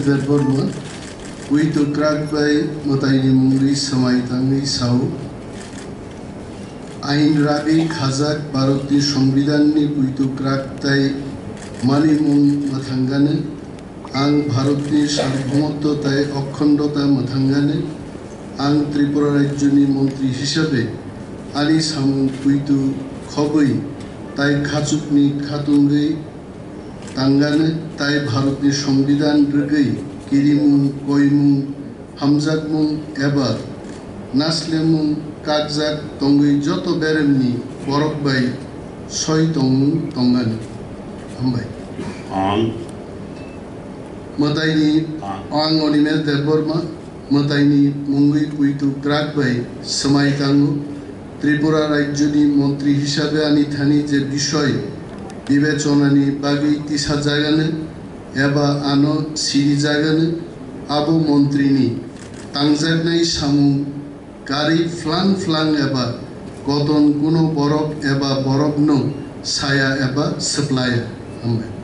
Verborma, Uito Kragbai, Mataini Mungri, Samaitangi Sau, Ain Rabi, Kazak, Baroti, Shomvidani, Uito Kragtai, Manimung Matangane, Ang Bharoti, Sharbomoto Tai, Okhondota Matangane, Ang Tripura Rajjoni Montri Hishabe, Ali Samu Uito Khoboi, Tai Khachukni Khatungai, Tangane, Tai Bharoti Shomvidan Rgai, Kirimung, Koimung, Hamzakmung, Eba, Naslemung, Kagzak, Tongai Joto Beremni, Borokbai, Soi Tongmung, Tongani. Hambai. Mataini, Ang Onimer Deborma, Mataini, Mungui Uito Kragbai, Samaitangu, Tripura Rajjoni Montri Hishabe Ani Thani Je Bishoy, বিবেচনানি বাগি তিসা জায়গানে এবা আনো সিরি জায়গানে আবু মন্ত্রিনি তাংজাগনাই সামু গাড়ি flung flung এবা গতন কোনো বরফ এবা বরফ ন ছায়া এবা সাপ্লায়া হামবাই